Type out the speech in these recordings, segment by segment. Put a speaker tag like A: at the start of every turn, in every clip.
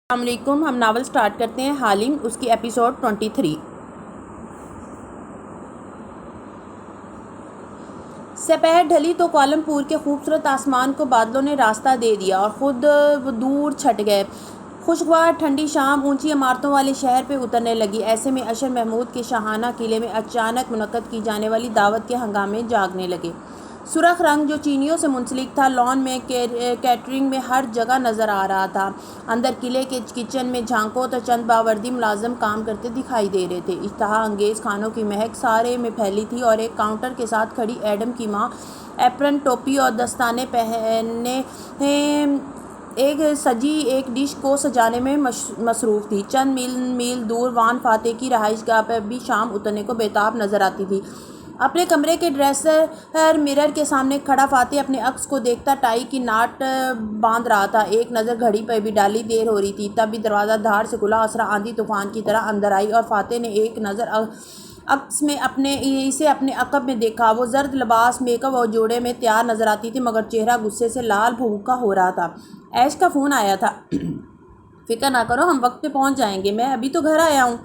A: السلام علیکم۔ ہم ناول سٹارٹ کرتے ہیں حالم، اس کی ایپیسوڈ 23۔ سپہر ڈھلی تو کوالمپور کے خوبصورت آسمان کو بادلوں نے راستہ دے دیا اور خود وہ دور چھٹ گئے۔ خوشگوار ٹھنڈی شام اونچی عمارتوں والے شہر پہ اترنے لگی۔ ایسے میں اشر محمود کے شاہانہ قلعے میں اچانک منعقد کی جانے والی دعوت کے ہنگامے جاگنے لگے۔ سرخ رنگ جو چینیوں سے منسلک تھا، لان میں، کیٹرنگ میں، ہر جگہ نظر آ رہا تھا۔ اندر قلعے کے کچن میں جھانکو تو چند باوردی ملازم کام کرتے دکھائی دے رہے تھے۔ اشتہا انگیز کھانوں کی مہک سارے میں پھیلی تھی اور ایک کاؤنٹر کے ساتھ کھڑی ایڈم کی ماں ایپرن، ٹوپی اور دستانے پہنے ایک ڈش کو سجانے میں مصروف تھی۔ چند میل دور وان فاتح کی رہائش گاہ پر بھی شام اترنے کو بےتاب نظر آتی تھی۔ اپنے کمرے کے ڈریسر مرر کے سامنے کھڑا فاتح اپنے عکس کو دیکھتا ٹائی کی ناٹ باندھ رہا تھا۔ ایک نظر گھڑی پر بھی ڈالی، دیر ہو رہی تھی۔ تب بھی دروازہ دھاڑ سے کھلا۔ اسرا آندھی طوفان کی طرح اندر آئی اور فاتح نے ایک نظر عکس میں اسے اپنے عقب میں دیکھا۔ وہ زرد لباس، میک اپ اور جوڑے میں تیار نظر آتی تھی، مگر چہرہ غصے سے لال بھوکا ہو رہا تھا۔ ایش کا فون آیا تھا۔ فکر نہ کرو، ہم وقت پہ پہنچ جائیں گے، میں ابھی تو گھر آیا ہوں۔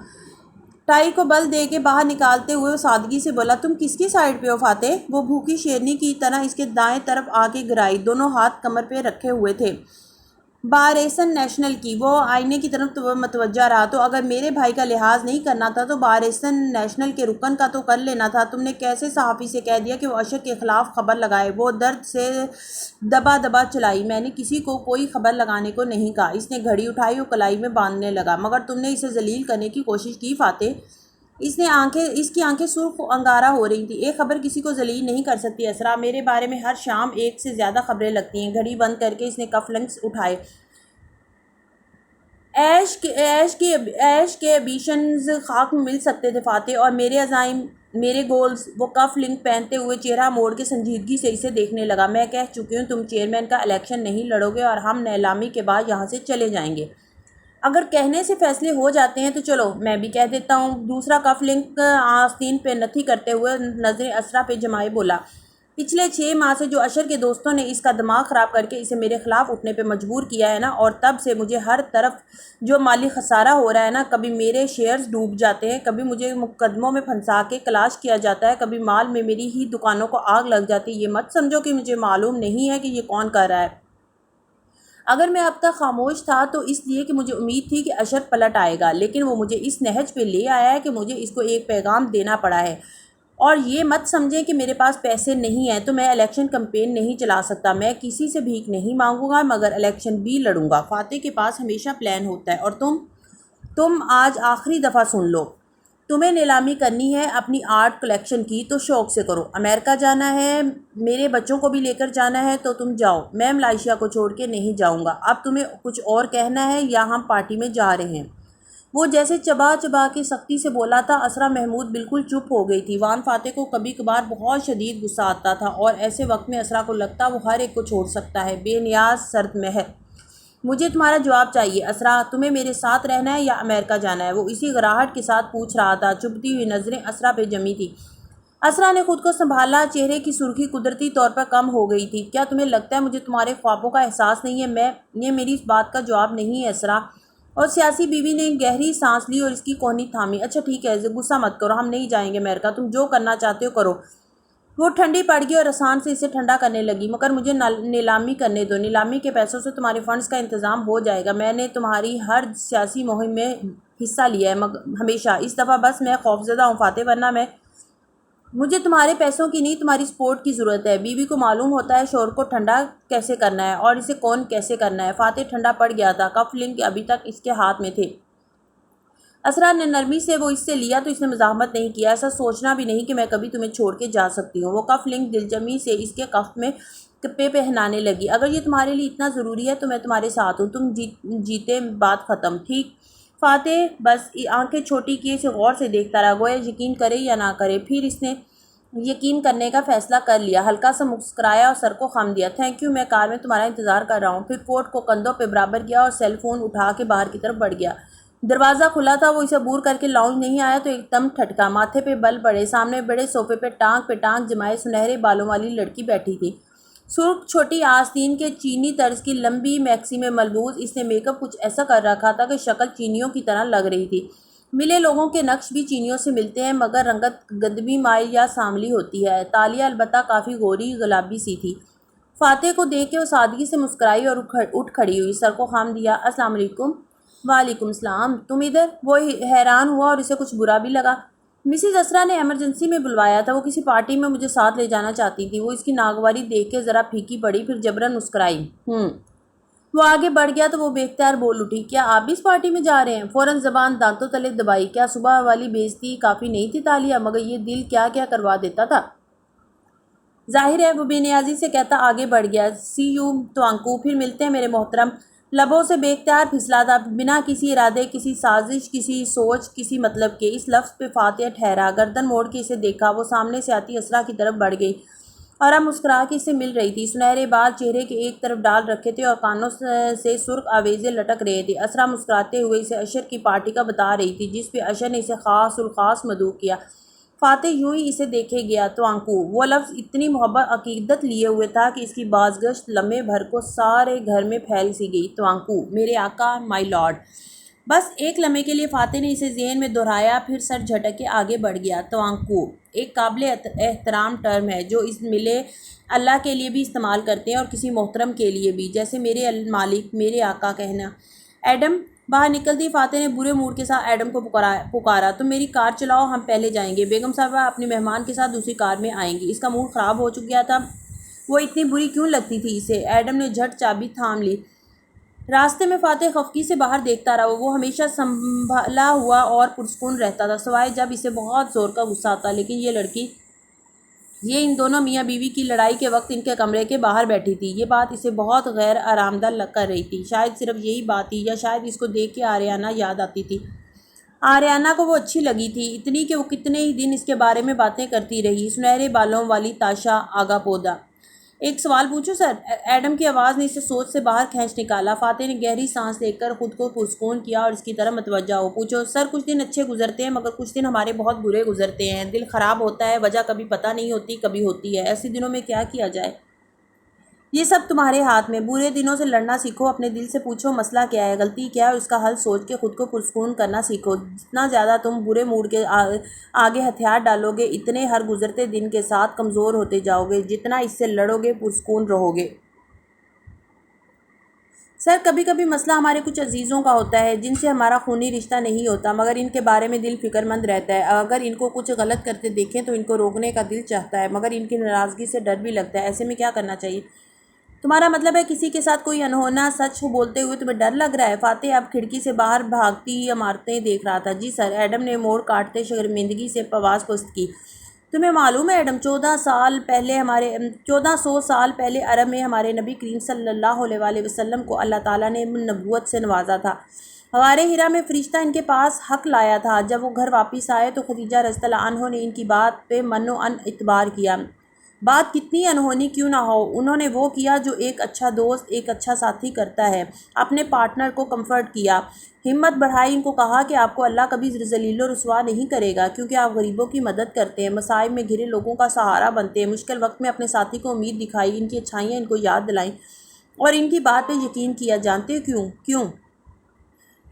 A: ٹائی کو بل دے کے باہر نکالتے ہوئے وہ سادگی سے بولا، تم کس کی سائڈ پہ ہو فاتح؟ وہ بھوکی شیرنی کی طرح اس کے دائیں طرف آ کے گرائی، دونوں ہاتھ کمر پہ رکھے ہوئے تھے۔ بارسن نیشنل کی۔ وہ آئینے کی طرف متوجہ رہا، تو اگر میرے بھائی کا لحاظ نہیں کرنا تھا تو بارسن نیشنل کے رکن کا تو کر لینا تھا۔ تم نے کیسے صحافی سے کہہ دیا کہ وہ اشر کے خلاف خبر لگائے؟ وہ درد سے دبا چلائی۔ میں نے کسی کو کوئی خبر لگانے کو نہیں کہا۔ اس نے گھڑی اٹھائی اور کلائی میں باندھنے لگا۔ مگر تم نے اسے ذلیل کرنے کی کوشش کی فاتح۔ اس کی آنکھیں سرخ انگارہ ہو رہی تھیں۔ ایک خبر کسی کو ذلیل نہیں کر سکتی اسرا۔ میرے بارے میں ہر شام ایک سے زیادہ خبریں لگتی ہیں۔ گھڑی بند کر کے اس نے کف لنکس اٹھائے۔ ایش کے ایمبیشنز خاک میں مل سکتے تھے فاتح، اور میرے عزائم، میرے گولز۔ وہ کف لنک پہنتے ہوئے چہرہ موڑ کے سنجیدگی سے اسے دیکھنے لگا۔ میں کہہ چکی ہوں، تم چیئرمین کا الیکشن نہیں لڑو گے اور ہم نیلامی کے بعد یہاں سے چلے جائیں گے۔ اگر کہنے سے فیصلے ہو جاتے ہیں تو چلو، میں بھی کہہ دیتا ہوں۔ دوسرا کف لنک آستین پہ نتھی کرتے ہوئے نظریں اسرا پہ جمائے بولا، پچھلے 6 ماہ سے جو اشر کے دوستوں نے اس کا دماغ خراب کر کے اسے میرے خلاف اٹھنے پہ مجبور کیا ہے نا، اور تب سے مجھے ہر طرف جو مالی خسارہ ہو رہا ہے نا، کبھی میرے شیئرز ڈوب جاتے ہیں، کبھی مجھے مقدموں میں پھنسا کے کلاش کیا جاتا ہے، کبھی مال میں میری ہی دکانوں کو آگ لگ جاتی ہے۔ یہ مت سمجھو کہ مجھے معلوم نہیں ہے کہ یہ کون کر رہا ہے۔ اگر میں اب تک خاموش تھا تو اس لیے کہ مجھے امید تھی کہ اشر پلٹ آئے گا، لیکن وہ مجھے اس نہج پہ لے آیا ہے کہ مجھے اس کو ایک پیغام دینا پڑا ہے۔ اور یہ مت سمجھیں کہ میرے پاس پیسے نہیں ہیں تو میں الیکشن کمپین نہیں چلا سکتا۔ میں کسی سے بھیک نہیں مانگوں گا، مگر الیکشن بھی لڑوں گا۔ فاتح کے پاس ہمیشہ پلان ہوتا ہے، اور تم آج آخری دفعہ سن لو۔ تمہیں نیلامی کرنی ہے اپنی آرٹ کلیکشن کی تو شوق سے کرو۔ امریکہ جانا ہے، میرے بچوں کو بھی لے کر جانا ہے تو تم جاؤ، میں ملائیشیا کو چھوڑ کے نہیں جاؤں گا۔ اب تمہیں کچھ اور کہنا ہے یا ہم پارٹی میں جا رہے ہیں؟ وہ جیسے چبا کے سختی سے بولا تھا۔ اسرا محمود بالکل چپ ہو گئی تھی۔ وان فاتح کو کبھی کبھار بہت شدید غصہ آتا تھا، اور ایسے وقت میں اسرا کو لگتا وہ ہر ایک کو چھوڑ سکتا ہے، بے نیاز سرد مہر۔ مجھے تمہارا جواب چاہیے اسرا، تمہیں میرے ساتھ رہنا ہے یا امریکہ جانا ہے؟ وہ اسی گراہٹ کے ساتھ پوچھ رہا تھا۔ چبھتی ہوئی نظریں اسرا پہ جمی تھی۔ اسرا نے خود کو سنبھالا، چہرے کی سرخی قدرتی طور پر کم ہو گئی تھی۔ کیا تمہیں لگتا ہے مجھے تمہارے خوابوں کا احساس نہیں ہے؟ یہ میری اس بات کا جواب نہیں ہے اسرا۔ اور سیاسی بیوی نے گہری سانس لی اور اس کی کوہنی تھامی۔ اچھا ٹھیک ہے، غصہ مت کرو، ہم نہیں جائیں گے امریکہ، تم جو کرنا چاہتے ہو کرو۔ وہ ٹھنڈی پڑ گئی اور رسان سے اسے ٹھنڈا کرنے لگی۔ مگر مجھے نیلامی کرنے دو، نیلامی کے پیسوں سے تمہارے فنڈز کا انتظام ہو جائے گا۔ میں نے تمہاری ہر سیاسی مہم میں حصہ لیا ہے، ہمیشہ۔ اس دفعہ بس میں خوفزدہ ہوں فاتح، ورنہ مجھے تمہارے پیسوں کی نہیں، تمہاری سپورٹ کی ضرورت ہے۔ بیوی کو معلوم ہوتا ہے شوہر کو ٹھنڈا کیسے کرنا ہے اور اسے کون کیسے کرنا ہے۔ فاتح ٹھنڈا پڑ گیا تھا، کف لنک ابھی تک اس کے ہاتھ میں تھے۔ اسرا نے نرمی سے وہ اس سے لیا تو اس نے مزاحمت نہیں کیا۔ ایسا سوچنا بھی نہیں کہ میں کبھی تمہیں چھوڑ کے جا سکتی ہوں۔ وہ کف لنک دلجمی سے اس کے کف میں پہ پہنانے لگی۔ اگر یہ تمہارے لیے اتنا ضروری ہے تو میں تمہارے ساتھ ہوں، تم جیتے، بات ختم، ٹھیک؟ فاتح بس آنکھیں چھوٹی کیے اسے غور سے دیکھتا رہا، گویا یقین کرے یا نہ کرے۔ پھر اس نے یقین کرنے کا فیصلہ کر لیا، ہلکا سا مسکرایا اور سر کو خم دیا۔ تھینک یو، میں کار میں تمہارا انتظار کر رہا ہوں۔ پھر کوٹ کو کندھوں پہ برابر کیا اور سیل فون اٹھا کے باہر کی طرف بڑھ گیا۔ دروازہ کھلا تھا، وہ اسے عبور کر کے لاؤنج نہیں آیا تو ایک دم ٹھٹکا، ماتھے پہ بل پڑے۔ سامنے بڑے صوفے پہ ٹانگ جمائے سنہرے بالوں والی لڑکی بیٹھی تھی۔ سرخ چھوٹی آستین کے چینی طرز کی لمبی میکسی میں ملبوس اس نے میک اپ کچھ ایسا کر رکھا تھا کہ شکل چینیوں کی طرح لگ رہی تھی۔ ملے لوگوں کے نقش بھی چینیوں سے ملتے ہیں مگر رنگت گندمی مائل یا سانولی ہوتی ہے۔ تالیہ البتہ کافی گوری گلابی سی تھی۔ فاتح کو دیکھ کے وہ سادگی سے مسکرائی اور اٹھ کھڑی ہوئی، سر کو خم دیا۔ السلام علیکم۔ وعلیکم السلام، تم ادھر؟ وہ حیران ہوا اور اسے کچھ برا بھی لگا۔ مسز اسرا نے ایمرجنسی میں بلوایا تھا، وہ کسی پارٹی میں مجھے ساتھ لے جانا چاہتی تھی۔ وہ اس کی ناگواری دیکھ کے ذرا پھیکی پڑی، پھر جبراً مسکرائی۔ وہ آگے بڑھ گیا تو وہ بے اختیار بول اٹھی، کیا آپ بھی اس پارٹی میں جا رہے ہیں؟ فوراً زبان دانتوں تلے دبائی۔ کیا صبح والی بے عزتی کافی نہیں تھی تالیہ؟ مگر یہ دل کیا کیا کروا دیتا تھا۔ ظاہر ہے وہ بے نیازی سے کہتا آگے بڑھ گیا، سی یو توانکو، پھر ملتے ہیں میرے محترم۔ لبوں سے بے اختیار پھسلا تھا، بنا کسی ارادے، کسی سازش، کسی سوچ، کسی مطلب کے۔ اس لفظ پہ فاتح ٹھہرا، گردن موڑ کے اسے دیکھا۔ وہ سامنے سے آتی اسرا کی طرف بڑھ گئی اور اب مسکرا کے اسے مل رہی تھی۔ سنہرے بال چہرے کے ایک طرف ڈال رکھے تھے اور کانوں سے سرخ آویزے لٹک رہے تھے۔ اسرا مسکراتے ہوئے اسے اشر کی پارٹی کا بتا رہی تھی جس پہ اشر نے اسے خاص الخاص مدعو کیا۔ فاتح یوں ہی اسے دیکھے گیا۔ توانکو، وہ لفظ اتنی محبت عقیدت لیے ہوئے تھا کہ اس کی بازگشت لمحے بھر کو سارے گھر میں پھیل سی گئی۔ توانکو، میرے آقا، مائی لارڈ۔ بس ایک لمحے کے لیے فاتح نے اسے ذہن میں دہرایا، پھر سر جھٹک کے آگے بڑھ گیا۔ توانکو ایک قابل احترام ٹرم ہے جو اس ملے اللہ کے لیے بھی استعمال کرتے ہیں اور کسی محترم کے لیے بھی، جیسے میرے مالک، میرے آقا کہنا۔ ایڈم، باہر نکلتی فاتح نے برے موڈ کے ساتھ ایڈم کو پکارا، تم میری کار چلاؤ، ہم پہلے جائیں گے۔ بیگم صاحبہ اپنے مہمان کے ساتھ دوسری کار میں آئیں گی۔ اس کا موڈ خراب ہو گیا تھا، وہ اتنی بری کیوں لگتی تھی اسے؟ ایڈم نے جھٹ چابی تھام لی۔ راستے میں فاتح خفگی سے باہر دیکھتا رہا، وہ ہمیشہ سنبھلا ہوا اور پرسکون رہتا تھا سوائے جب اسے بہت زور کا غصہ آتا، لیکن یہ لڑکی، یہ ان دونوں میاں بیوی کی لڑائی کے وقت ان کے کمرے کے باہر بیٹھی تھی۔ یہ بات اسے بہت غیر آرامدہ کر رہی تھی۔ شاید صرف یہی بات تھی، یا شاید اس کو دیکھ کے آریانہ یاد آتی تھی۔ آریانہ کو وہ اچھی لگی تھی، اتنی کہ وہ کتنے ہی دن اس کے بارے میں باتیں کرتی رہی۔ سنہرے بالوں والی تاشا آگا پودا۔ ایک سوال پوچھوں سر؟ ایڈم کی آواز نے اسے سوچ سے باہر کھینچ نکالا۔ فاتح نے گہری سانس لے کر خود کو پرسکون کیا اور اس کی طرف متوجہ ہو۔ پوچھو سر۔ کچھ دن اچھے گزرتے ہیں مگر کچھ دن ہمارے بہت برے گزرتے ہیں۔ دل خراب ہوتا ہے، وجہ کبھی پتہ نہیں ہوتی، کبھی ہوتی ہے۔ ایسے دنوں میں کیا کیا جائے؟ یہ سب تمہارے ہاتھ میں۔ برے دنوں سے لڑنا سیکھو، اپنے دل سے پوچھو مسئلہ کیا ہے، غلطی کیا ہے اور اس کا حل سوچ کے خود کو پرسکون کرنا سیکھو۔ جتنا زیادہ تم برے موڈ کے آگے ہتھیار ڈالو گے، اتنے ہر گزرتے دن کے ساتھ کمزور ہوتے جاؤ گے۔ جتنا اس سے لڑو گے، پرسکون رہو گے۔ سر، کبھی کبھی مسئلہ ہمارے کچھ عزیزوں کا ہوتا ہے جن سے ہمارا خونی رشتہ نہیں ہوتا، مگر ان کے بارے میں دل فکر مند رہتا ہے۔ اگر ان کو کچھ غلط کرتے دیکھیں تو ان کو روکنے کا دل چاہتا ہے، مگر ان کی ناراضگی سے ڈر بھی لگتا ہے۔ ایسے میں کیا کرنا چاہیے؟ تمہارا مطلب ہے کسی کے ساتھ کوئی انہونا سچ بولتے ہوئے تمہیں ڈر لگ رہا ہے؟ فاتح اب کھڑکی سے باہر بھاگتی عمارتیں دیکھ رہا تھا۔ جی سر، ایڈم نے موڑ کاٹتے شرمندگی سے آواز پست کی۔ تمہیں معلوم ہے ایڈم، 1400 سال پہلے عرب میں ہمارے نبی کریم صلی اللہ علیہ وآلہ وسلم کو اللہ تعالیٰ نے نبوت سے نوازا تھا۔ غار حرا میں فرشتہ ان کے پاس حق لایا تھا۔ جب وہ گھر واپس آئے تو خدیجہ رضی اللہ عنہا نے ان کی بات پہ من و عن اعتبار کیا۔ بات کتنی انہونی کیوں نہ ہو، انہوں نے وہ کیا جو ایک اچھا دوست، ایک اچھا ساتھی کرتا ہے، اپنے پارٹنر کو کمفرٹ کیا، ہمت بڑھائی، ان کو کہا کہ آپ کو اللہ کبھی ذلیل و رسوا نہیں کرے گا کیونکہ آپ غریبوں کی مدد کرتے ہیں، مصائب میں گھرے لوگوں کا سہارا بنتے ہیں، مشکل وقت میں اپنے ساتھی کو امید دکھائی، ان کی اچھائیاں ان کو یاد دلائیں اور ان کی بات پہ یقین کیا۔ جانتے ہو کیوں؟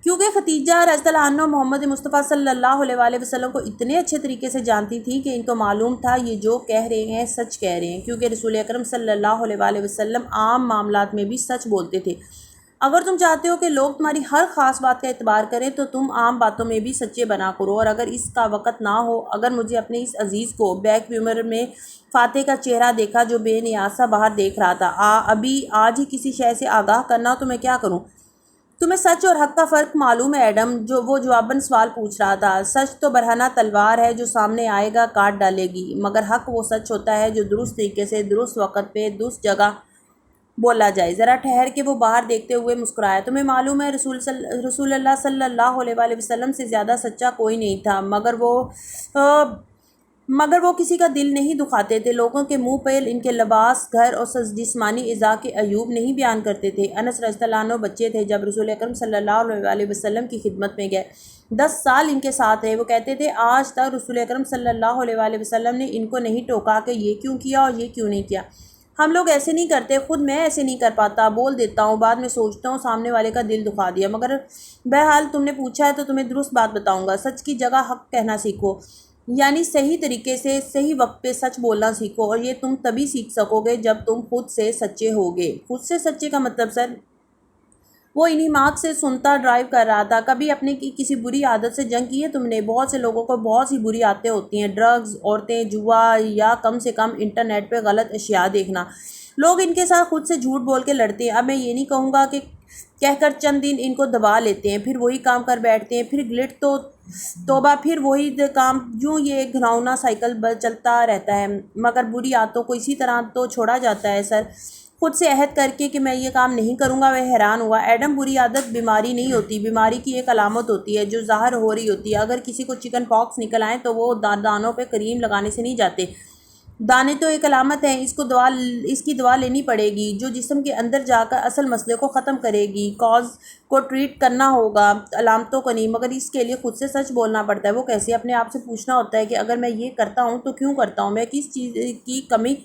A: کیونکہ خدیجہ رضی اللہ عنہا محمد مصطفیٰ صلی اللہ علیہ وآلہ وسلم کو اتنے اچھے طریقے سے جانتی تھی کہ ان کو معلوم تھا یہ جو کہہ رہے ہیں سچ کہہ رہے ہیں، کیونکہ رسول اکرم صلی اللہ علیہ وآلہ وسلم عام معاملات میں بھی سچ بولتے تھے۔ اگر تم چاہتے ہو کہ لوگ تمہاری ہر خاص بات کا اعتبار کریں تو تم عام باتوں میں بھی سچے بنا کرو، اور اگر اس کا وقت نہ ہو، اگر مجھے اپنے اس عزیز کو بیک ویمر میں فاتح کا چہرہ دیکھا جو بے نیاز سا باہر دیکھ رہا تھا، ابھی آج ہی کسی شے سے آگاہ کرنا ہو تو میں کیا کروں؟ تمہیں سچ اور حق کا فرق معلوم ہے ایڈم؟ وہ جواباً سوال پوچھ رہا تھا۔ سچ تو برہنہ تلوار ہے جو سامنے آئے گا کاٹ ڈالے گی، مگر حق وہ سچ ہوتا ہے جو درست طریقے سے درست وقت پہ درست جگہ بولا جائے۔ ذرا ٹھہر کے وہ باہر دیکھتے ہوئے مسکرایا۔ تمہیں معلوم ہے رسول اللہ صلی اللہ علیہ وآلہ وسلم سے زیادہ سچا کوئی نہیں تھا، مگر وہ کسی کا دل نہیں دکھاتے تھے، لوگوں کے منہ پہ ان کے لباس، گھر اور جسمانی اعضاء کے عیوب نہیں بیان کرتے تھے۔ انس رضی اللہ عنہ بچے تھے جب رسول اکرم صلی اللہ علیہ وآلہ وسلم کی خدمت میں گئے، 10 سال ان کے ساتھ رہے۔ وہ کہتے تھے آج تک رسول اکرم صلی اللہ علیہ وآلہ وسلم نے ان کو نہیں ٹوکا کہ یہ کیوں کیا اور یہ کیوں نہیں کیا۔ ہم لوگ ایسے نہیں کرتے، خود میں ایسے نہیں کر پاتا، بول دیتا ہوں، بعد میں سوچتا ہوں سامنے والے کا دل دکھا دیا، مگر بہرحال تم نے پوچھا ہے تو تمہیں درست بات بتاؤں گا۔ سچ کی جگہ حق کہنا سیکھو، یعنی صحیح طریقے سے صحیح وقت پہ سچ بولنا سیکھو، اور یہ تم تبھی سیکھ سکو گے جب تم خود سے سچے ہوگے۔ خود سے سچے کا مطلب سر، وہ انہی مارک سے سنتا ڈرائیو کر رہا تھا۔ کبھی اپنے کی کسی بری عادت سے جنگ کی ہے تم نے؟ بہت سے لوگوں کو بہت سی بری عادتیں ہوتی ہیں، ڈرگز، عورتیں، جوا، یا کم سے کم انٹرنیٹ پہ غلط اشیاء دیکھنا۔ لوگ ان کے ساتھ خود سے جھوٹ بول کے لڑتے ہیں۔ اب میں یہ نہیں کہوں گا کہ کہہ کر چند دن ان کو دبا لیتے ہیں، پھر وہی کام کر بیٹھتے ہیں، پھر گلٹ تو توبہ، پھر وہی کام، یوں یہ ایک گھناؤنا سائیکل چلتا رہتا ہے۔ مگر بری عادتوں کو اسی طرح تو چھوڑا جاتا ہے سر، خود سے عہد کر کے کہ میں یہ کام نہیں کروں گا۔ وہ حیران ہوا۔ ایڈم، بری عادت بیماری نہیں ہوتی، بیماری کی ایک علامت ہوتی ہے جو ظاہر ہو رہی ہوتی ہے۔ اگر کسی کو چکن پاکس نکل آئیں تو وہ دانوں پہ کریم لگانے سے نہیں جاتے، دانے تو ایک علامت ہیں، اس کی دوا لینی پڑے گی جو جسم کے اندر جا کر اصل مسئلے کو ختم کرے گی۔ کاز کو ٹریٹ کرنا ہوگا، علامتوں کو نہیں، مگر اس کے لیے خود سے سچ بولنا پڑتا ہے۔ وہ کیسے؟ اپنے آپ سے پوچھنا ہوتا ہے کہ اگر میں یہ کرتا ہوں تو کیوں کرتا ہوں، میں کس چیز کی کمی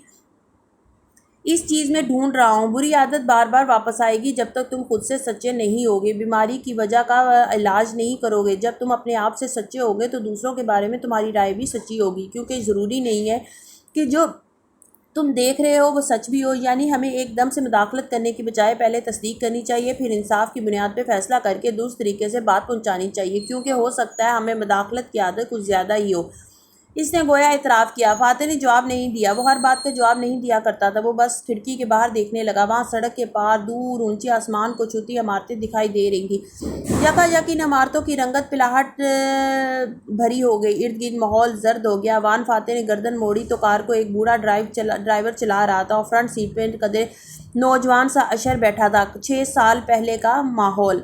A: اس چیز میں ڈھونڈ رہا ہوں۔ بری عادت بار بار واپس آئے گی جب تک تم خود سے سچے نہیں ہوگے، بیماری کی وجہ کا علاج نہیں کرو گے۔ جب تم اپنے آپ سے سچے ہوگے تو دوسروں کے بارے میں تمہاری رائے بھی سچی ہوگی، کیونکہ ضروری نہیں ہے کہ جو تم دیکھ رہے ہو وہ سچ بھی ہو۔ یعنی ہمیں ایک دم سے مداخلت کرنے کی بجائے پہلے تصدیق کرنی چاہیے، پھر انصاف کی بنیاد پہ فیصلہ کر کے درست طریقے سے بات پہنچانی چاہیے، کیونکہ ہو سکتا ہے ہمیں مداخلت کی عادت کچھ زیادہ ہی ہو۔ اس نے گویا اعتراف کیا۔ فاتح نے جواب نہیں دیا، وہ ہر بات کا جواب نہیں دیا کرتا تھا۔ وہ بس کھڑکی کے باہر دیکھنے لگا۔ وہاں سڑک کے پار دور اونچی آسمان کو چھوتی عمارتیں دکھائی دے رہی تھیں۔ یکایک ان عمارتوں کی رنگت پلاہٹ بھری ہو گئی، ارد گرد ماحول زرد ہو گیا۔ وان فاتح نے گردن موڑی تو کار کو ایک بوڑھا ڈرائیور چلا رہا تھا، اور فرنٹ سیٹ پہ قدرے نوجوان سا اشر بیٹھا تھا۔ 6 سال پہلے کا ماحول۔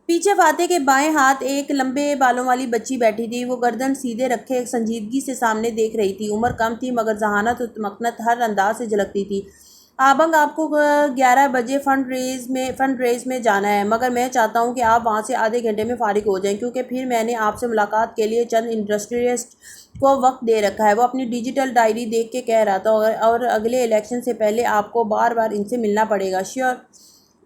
A: پیچھے فاتح کے بائیں ہاتھ ایک لمبے بالوں والی بچی بیٹھی تھی، وہ گردن سیدھے رکھے سنجیدگی سے سامنے دیکھ رہی تھی۔ عمر کم تھی مگر ذہانت و مکنت ہر انداز سے جھلکتی تھی۔ آبنگ، آپ کو 11 بجے فنڈ ریز میں جانا ہے، مگر میں چاہتا ہوں کہ آپ وہاں سے آدھے گھنٹے میں فارغ ہو جائیں، کیونکہ پھر میں نے آپ سے ملاقات کے لیے چند انڈسٹریلسٹ کو وقت دے رکھا ہے۔ وہ اپنی ڈیجیٹل ڈائری دیکھ کے کہہ رہا تھا، اور اگلے الیکشن سے پہلے آپ کو بار بار ان سے ملنا پڑے گا۔ شیور۔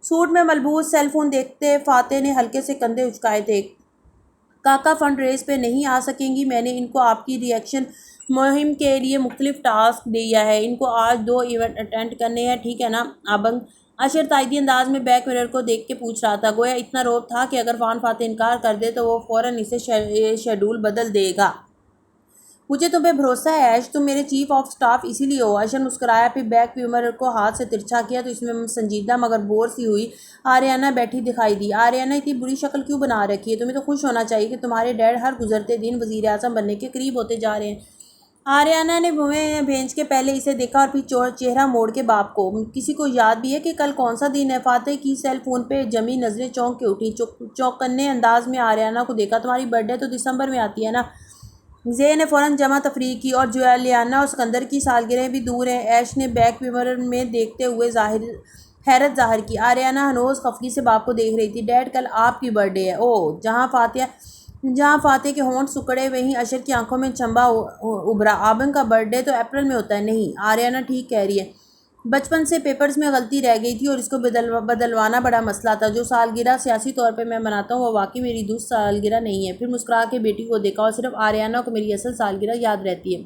A: سوٹ میں ملبوس سیل فون دیکھتے فاتح نے ہلکے سے کندھے اچکائے تھے۔ کاکا فنڈ ریز پہ نہیں آ سکیں گی؟ میں نے ان کو آپ کی ریئیکشن مہم کے لیے مختلف ٹاسک دیا ہے، ان کو آج 2 ایونٹ اٹینڈ کرنے ہیں، ٹھیک ہے نا آبنگ؟ اشر تائیدی انداز میں بیک مرر کو دیکھ کے پوچھ رہا تھا، گویا اتنا روب تھا کہ اگر وان فاتح انکار کر دے تو وہ فوراً اسے شیڈول بدل دے گا۔ مجھے تم پہ بھروسہ ہے ایش، تم میرے چیف آف سٹاف اسی لیے ہو۔ اشر مسکرایا، پھر بیک مرر کو ہاتھ سے ترچھا کیا تو اس میں سنجیدہ مگر بور سی ہوئی آریانہ بیٹھی دکھائی دی۔ آریانہ، اتنی بری شکل کیوں بنا رکھی ہے؟ تمہیں تو خوش ہونا چاہیے کہ تمہارے ڈیڈ ہر گزرتے دن وزیر اعظم بننے کے قریب ہوتے جا رہے ہیں۔ آریانہ نے بھویں بھیج کے پہلے اسے دیکھا اور پھر چہرہ موڑ کے باپ کو۔ کسی کو یاد بھی ہے کہ کل کون سا دن ہے؟ فاتح کی سیل فون پہ جمی نظریں چونک کے اٹھی، چوکنے انداز میں آریانہ کو دیکھا۔ تمہاری برتھ ڈے تو دسمبر میں آتی ہے نا؟ زے نے فوراً جمع تفریح کی، اور جولیانا اور سکندر کی سالگرہیں بھی دور ہیں۔ ایش نے بیک مرر میں دیکھتے ہوئے حیرت ظاہر کی۔ آریانہ ہنوز خفگی سے باپ کو دیکھ رہی تھی۔ ڈیڈ، کل آپ کی برتھ ڈے ہے۔ اوہ! جہاں فاتح کے ہونٹ سکڑے وہیں اشر کی آنکھوں میں چنبا ابھرا۔ آبنگ کا برتھ ڈے تو اپریل میں ہوتا ہے۔ نہیں، آریانہ ٹھیک کہہ رہی ہے، بچپن سے پیپرز میں غلطی رہ گئی تھی اور اس کو بدلوانا بڑا مسئلہ تھا۔ جو سالگرہ سیاسی طور پہ میں مناتا ہوں وہ واقعی میری درست سالگرہ نہیں ہے۔ پھر مسکرا کے بیٹی کو دیکھا، اور صرف آریانہ کو میری اصل سالگرہ یاد رہتی ہے۔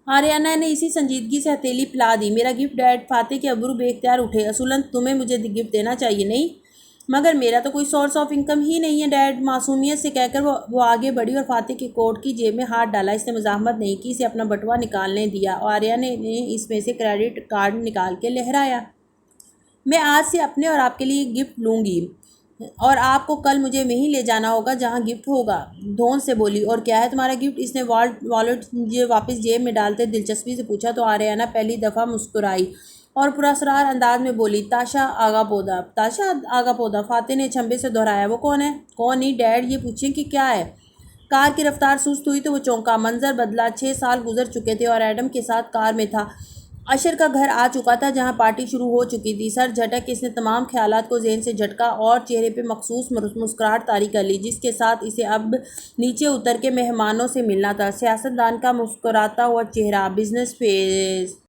A: آریانہ نے اسی سنجیدگی سے ہتھیلی پھیلا دی۔ میرا گفٹ ڈیڈ؟ فاتح کے ابرو بے اختیار اٹھے۔ اصولاً تمہیں مجھے گفٹ دینا چاہیے، نہیں؟ مگر میرا تو کوئی سورس آف انکم ہی نہیں ہے ڈیڈ، معصومیت سے کہہ کر وہ آگے بڑھی اور فاتح کے کوٹ کی جیب میں ہاتھ ڈالا۔ اس نے مزاحمت نہیں کی، اسے اپنا بٹوا نکالنے دیا۔ آریانہ نے اس میں سے کریڈٹ کارڈ نکال کے لہرایا۔ میں آج سے اپنے اور آپ کے لیے گفٹ لوں گی، اور آپ کو کل مجھے وہیں لے جانا ہوگا جہاں گفٹ ہوگا۔ دھون سے بولی، اور کیا ہے تمہارا گفٹ؟ اس نے والٹ واپس جیب میں ڈالتے دلچسپی سے پوچھا تو آریانہ پہلی دفعہ مسکرائی اور پراسرار انداز میں بولی، تاشا آگاپودا۔ تاشا آگاپودا؟ فاتح نے چھمبے سے دہرایا۔ وہ کون ہے؟ کون نہیں ڈیڈ، یہ پوچھیں کہ کیا ہے؟ کار کی رفتار سست ہوئی تو وہ چونکا۔ منظر بدلا، 6 سال گزر چکے تھے اور ایڈم کے ساتھ کار میں تھا۔ اشر کا گھر آ چکا تھا جہاں پارٹی شروع ہو چکی تھی۔ سر جھٹک کے اس نے تمام خیالات کو ذہن سے جھٹکا اور چہرے پہ مخصوص مسکراہٹ طاری کر لی، جس کے ساتھ اسے اب نیچے اتر کے مہمانوں سے ملنا تھا۔ سیاست دان کا مسکراتا ہوا چہرہ، بزنس فیس۔